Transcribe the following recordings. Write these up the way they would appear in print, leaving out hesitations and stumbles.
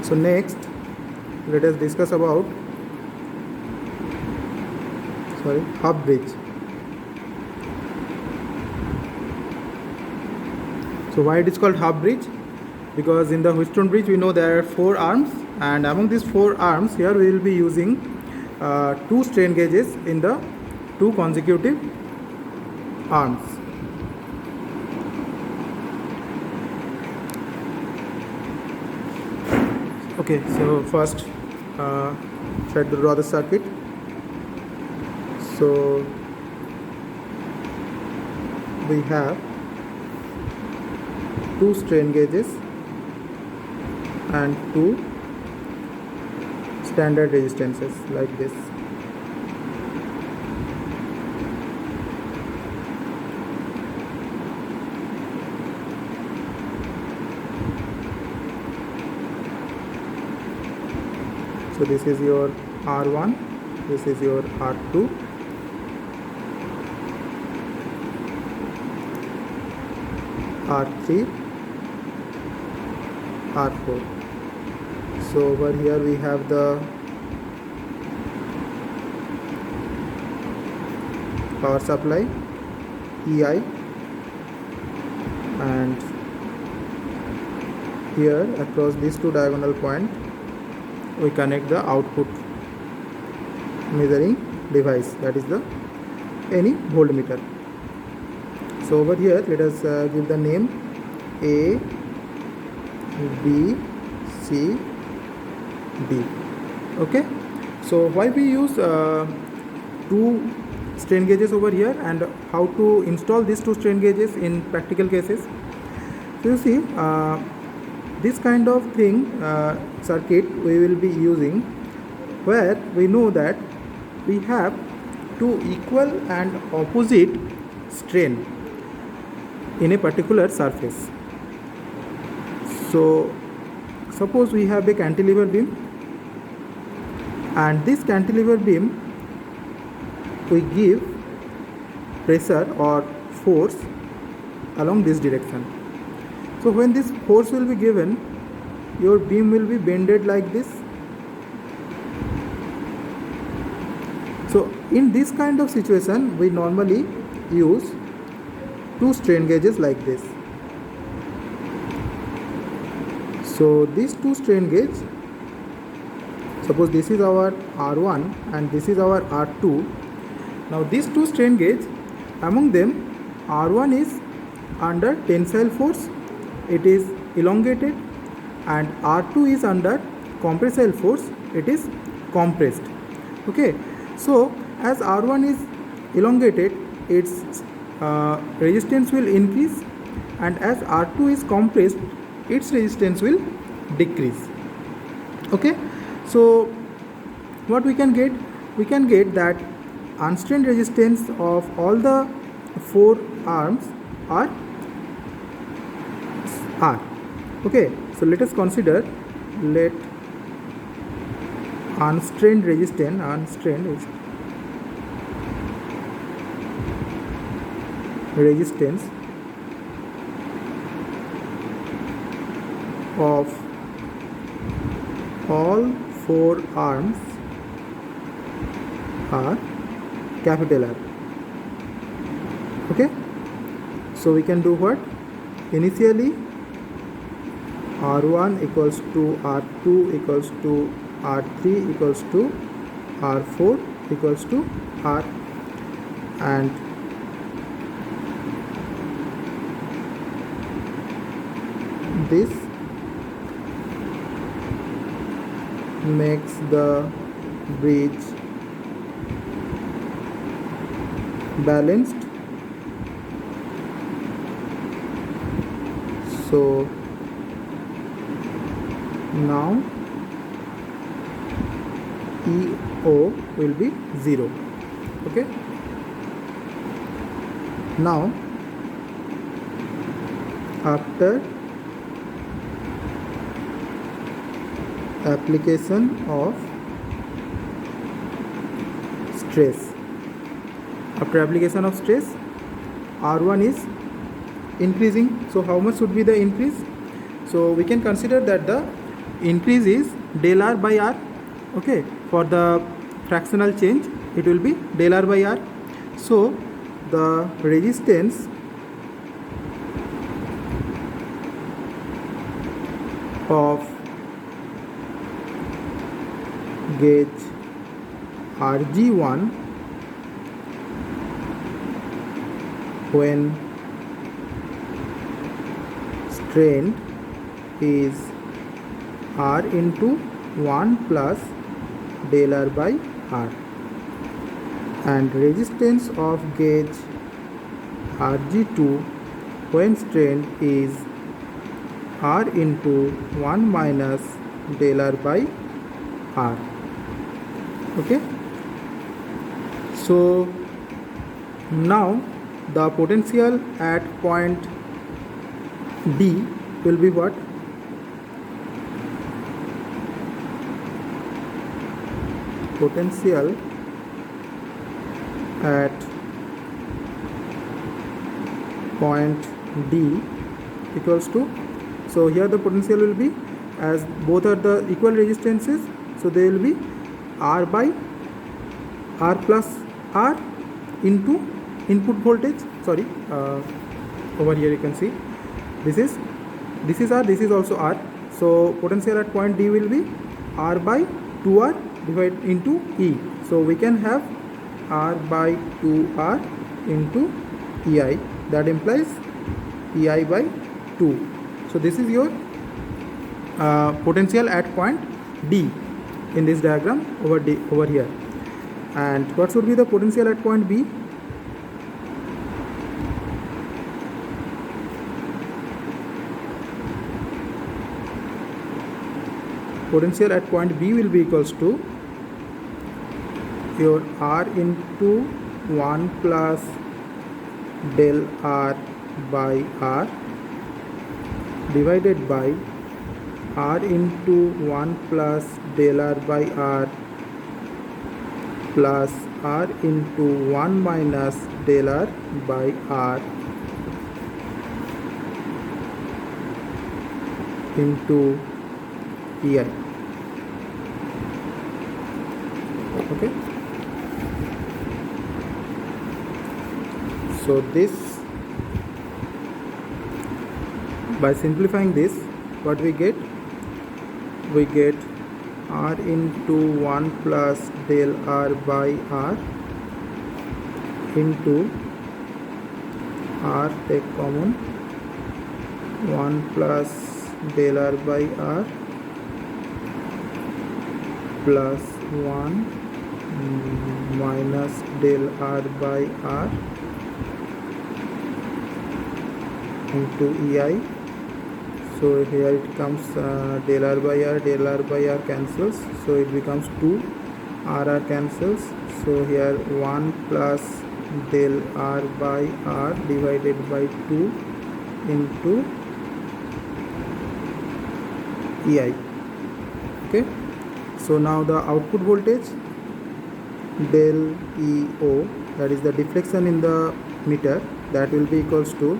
So next, let us discuss about half bridge. So why it is called half bridge? Because in the Wheatstone bridge we know there are 4 arms, and among these 4 arms here we will be using 2 strain gauges in the 2 consecutive arms. Okay, so first try to draw the circuit. So we have 2 strain gauges and 2 standard resistances like this. So this is your R1, this is your R2, R3, R4. So over here we have the power supply EI, and here across these 2 diagonal points we connect the output measuring device, that is the any voltmeter. So over here let us give the name A, B, C, D. Okay, so why we use 2 strain gauges over here, and how to install these 2 strain gauges in practical cases. So you see, this kind of thing circuit we will be using where we know that we have 2 equal and opposite strain in a particular surface. So suppose we have a cantilever beam, and this cantilever beam we give pressure or force along this direction. So when this force will be given, your beam will be bended like this. So in this kind of situation we normally use 2 strain gauges like this. So these 2 strain gauge, suppose this is our R1 and this is our R2. Now these 2 strain gauge, among them R1 is under tensile force, it is elongated, and R2 is under compressive force, it is compressed. Okay, so as R1 is elongated, its resistance will increase, and as R2 is compressed, its resistance will decrease. Okay, so what we can get? We can get that unstrained resistance of all the 4 arms are R. Okay, so let us consider, let unstrained resistance of all 4 arms are capital R. Okay, so we can do what? Initially R1 equals to R2 equals to R3 equals to R4 equals to R, and this makes the bridge balanced. So now EO will be 0. Okay, now after application of stress, R1 is increasing. So how much should be the increase? So we can consider that the increase is del r by r. Okay, for the fractional change it will be del r by r. So the resistance of gauge RG1 when strained is R into 1 plus del R by R, and resistance of gauge RG2 when strained is R into 1 minus del R by R. Okay, so now the potential at point D will be what? Potential at point D equals to, so here the potential will be, as both are the equal resistances, so they will be R by R plus R into input voltage. Sorry, over here you can see this is R, this is also R. So potential at point D will be R by 2R divided into E. So we can have R by 2R into EI, that implies EI by 2. So this is your potential at point D in this diagram over here. And what should be the potential at point B? Potential at point B will be equals to your R into 1 plus del R by R divided by R into 1 plus del R by R plus R into 1 minus del R by R into EI. Okay, so this, by simplifying this, what we get? We get R into 1 plus del R by R into R, take common, 1 plus del R by R plus 1 minus del R by R into EI. So here it comes del R by R cancels, so it becomes 2, RR cancels, so here 1 plus del R by R divided by 2 into EI. Okay, so now the output voltage del EO, that is the deflection in the meter, that will be equals to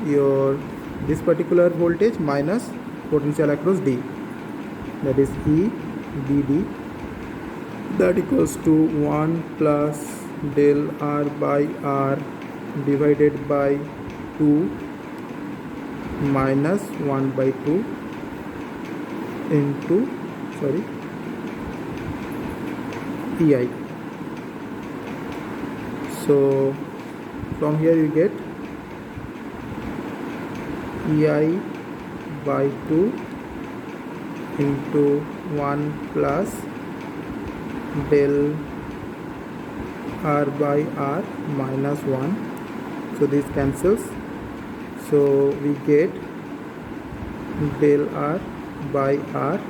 your this particular voltage minus potential across D, that is E BD, that equals to 1 plus del R by R divided by 2 minus 1 by 2 into EI. So from here you get EI by 2 into 1 plus del R by R minus 1, so this cancels, so we get del R by R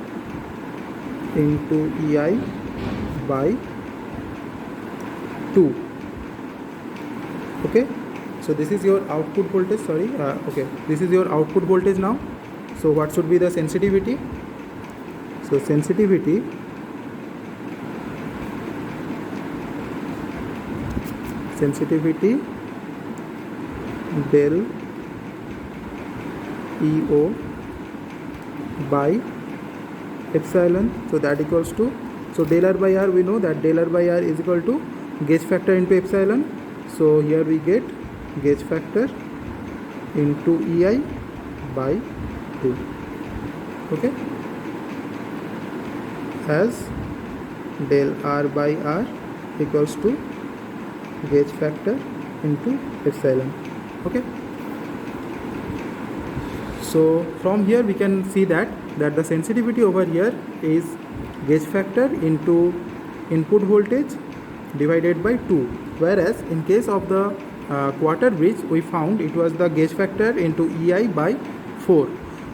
into EI by 2. Okay, so this is your output voltage, okay, this is your output voltage now. So what should be the sensitivity? So sensitivity del EO by epsilon, so that equals to, so del r by r, we know that del r by r is equal to gauge factor into epsilon. So here we get gauge factor into EI by 2, okay, as del r by r equals to gauge factor into epsilon, okay. So from here we can see that the sensitivity over here is gauge factor into input voltage divided by 2, whereas in case of the quarter bridge we found it was the gauge factor into EI by 4,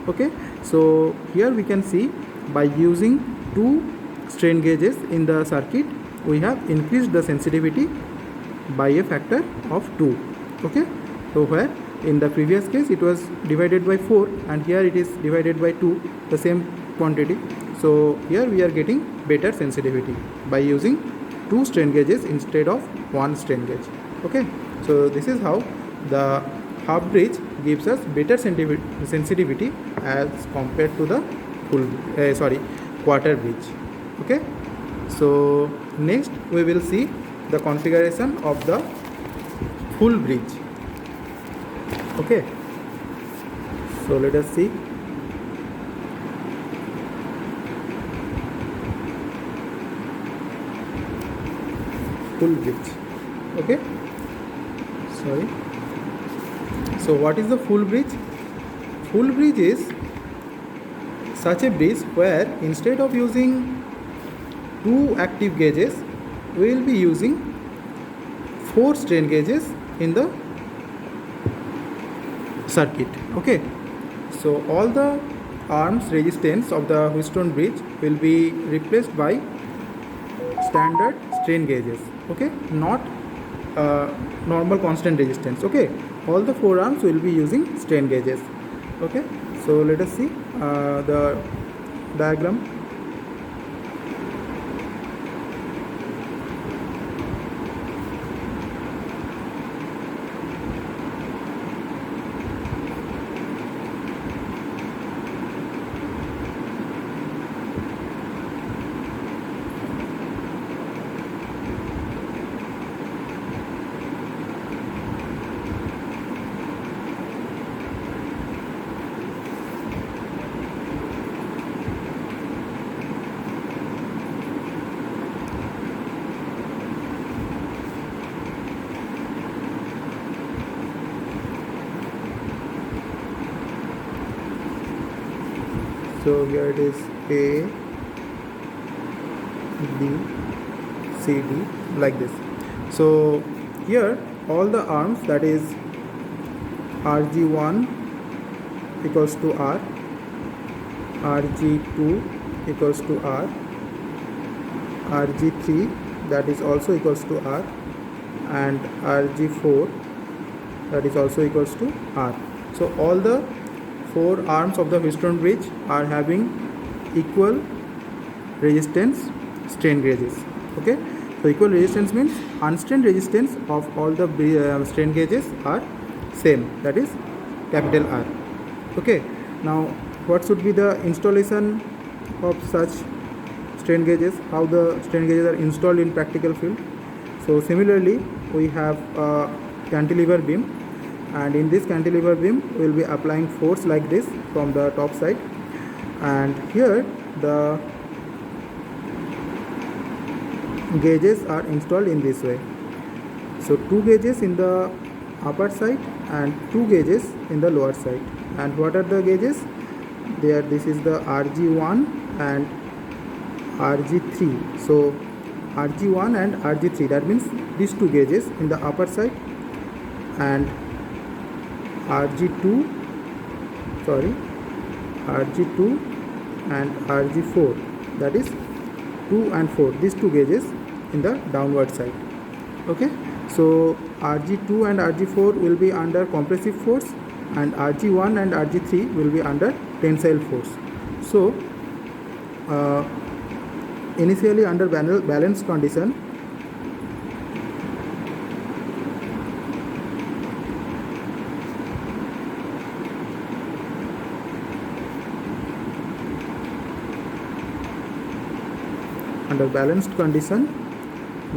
okay. So here we can see by using 2 strain gauges in the circuit we have increased the sensitivity by a factor of 2, okay. So where in the previous case it was divided by 4 and here it is divided by 2, the same quantity. So here we are getting better sensitivity by using 2 strain gauges instead of 1 strain gauge, okay. So this is how the half bridge gives us better sensitivity as compared to the full quarter bridge, okay. So next we will see the configuration of the full bridge, okay. So let us see. Full bridge, okay, sorry. So what is the full bridge? Full bridge is such a bridge where instead of using 2 active gauges we will be using 4 strain gauges in the circuit, okay. So all the arms resistance of the Wheatstone bridge will be replaced by standard strain gauges, okay, not normal constant resistance, okay. All the 4 arms will be using strain gauges, okay. So let us see the diagram. So here it is A, B, C, D, like this. So here all the arms, that is Rg1 equals to R, Rg2 equals to R, Rg3 that is also equals to R, and Rg4 that is also equals to R. So all the 4 arms of the Wheatstone bridge are having equal resistance strain gauges, okay. So equal resistance means unstrained resistance of all the strain gauges are same, that is capital R, okay. Now what should be the installation of such strain gauges, how the strain gauges are installed in practical field? So similarly we have a cantilever beam, and in this cantilever beam we will be applying force like this from the top side, and here the gauges are installed in this way. So 2 gauges in the upper side and 2 gauges in the lower side. And what are the gauges? There, this is the Rg1 and Rg3. So Rg1 and Rg3, that means these 2 gauges in the upper side, and Rg2 and Rg4, that is 2 and 4, these 2 gauges in the downward side, okay. So Rg2 and Rg4 will be under compressive force, and Rg1 and Rg3 will be under tensile force. So initially under balanced condition, under balanced condition,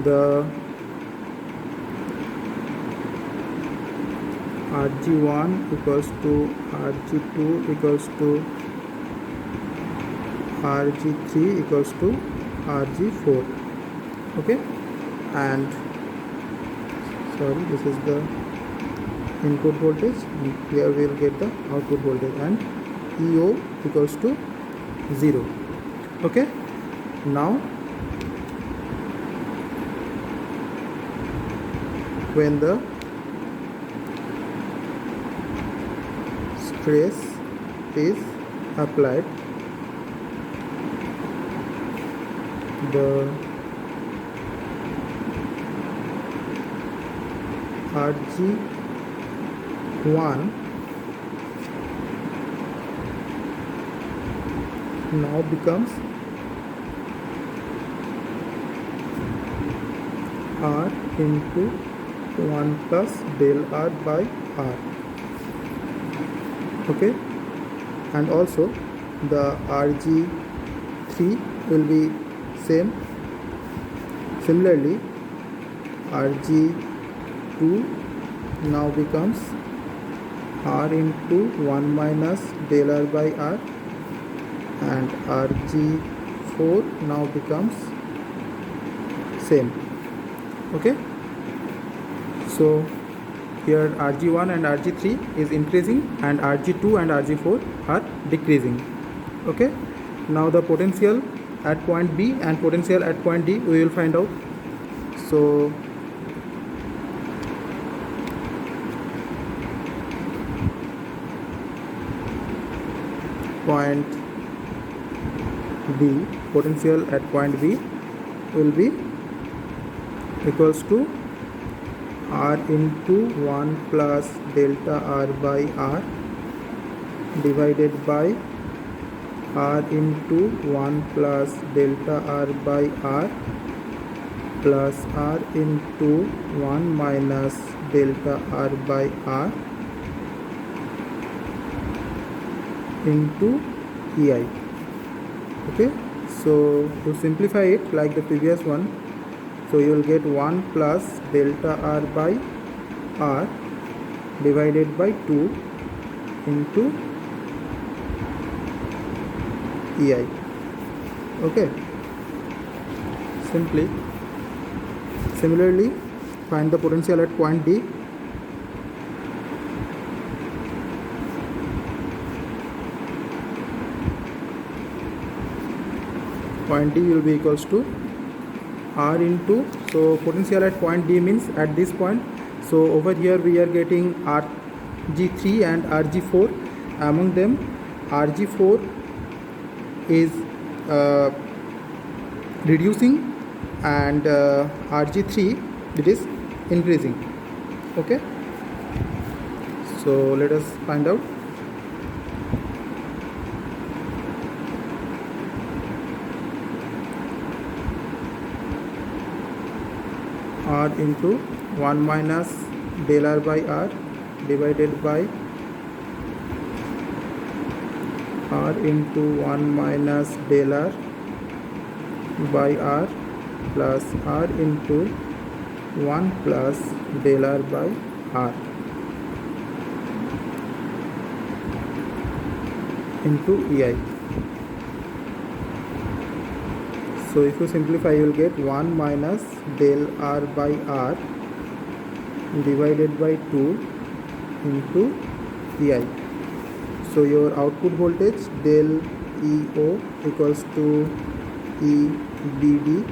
the Rg1 equals to Rg2 equals to Rg3 equals to Rg4. Okay, and sorry, this is the input voltage, and here we will get the output voltage, and EO equals to 0. Okay, now when the stress is applied, the Rg1 now becomes R into 1 plus del R by R. Okay, and also the Rg3 will be same. Similarly, Rg2 now becomes R into 1 minus del R by R, and Rg4 now becomes same. Okay, so here Rg1 and Rg3 is increasing, and Rg2 and Rg4 are decreasing. Okay, now the potential at point B and potential at point D we will find out. So point B, potential at point B will be equals to R into 1 plus delta R by R divided by R into 1 plus delta R by R plus R into 1 minus delta R by R into EI. Okay, so to simplify it like the previous one, so you will get 1 plus delta R by R divided by 2 into EI. Okay, similarly find the potential at point D. Point D will be equals to R into, so potential at point D means at this point, so over here we are getting Rg3 and Rg4. Among them Rg4 is reducing, and Rg3 it is increasing. Okay, so let us find out. R into 1 minus del R by R divided by R into 1 minus del R by R plus R into 1 plus del R by R into EI. So if you simplify, you will get 1 minus del R by R divided by 2 into EI. So your output voltage del EO equals to EBD,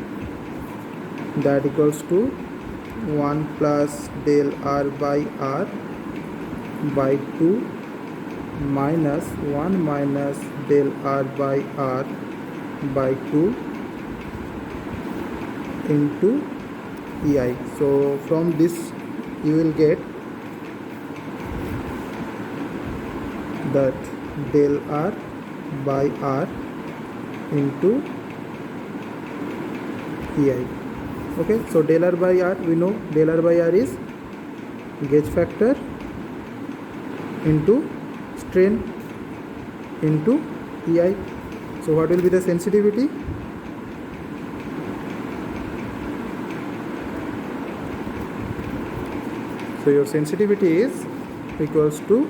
that equals to 1 plus del R by R by 2 minus 1 minus del R by R by 2 into EI. So from this you will get that del R by R into EI. Okay, so del R by R, we know del R by R is gauge factor into strain into EI. So what will be the sensitivity? So your sensitivity is equals to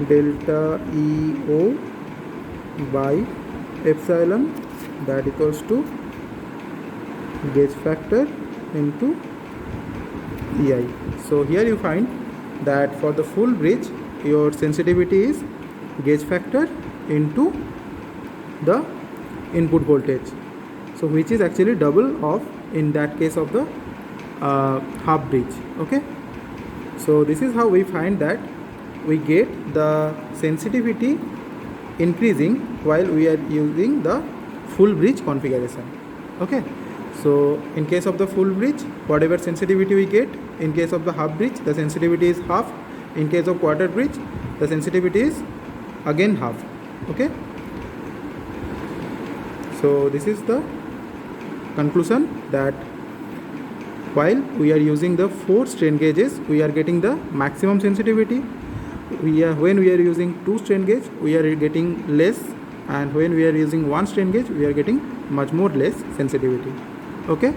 delta EO by epsilon, that equals to gauge factor into EI. So here you find that for the full bridge your sensitivity is gauge factor into the input voltage, so which is actually double of in that case of the half bridge. Okay, so this is how we find that we get the sensitivity increasing while we are using the full bridge configuration. Okay, so in case of the full bridge, whatever sensitivity we get, in case of the half bridge the sensitivity is half, in case of quarter bridge the sensitivity is again half. Okay, so this is the conclusion, that while we are using the 4 strain gauges we are getting the maximum sensitivity. When we are using 2 strain gauge we are getting less, and when we are using 1 strain gauge we are getting much more less sensitivity. Okay.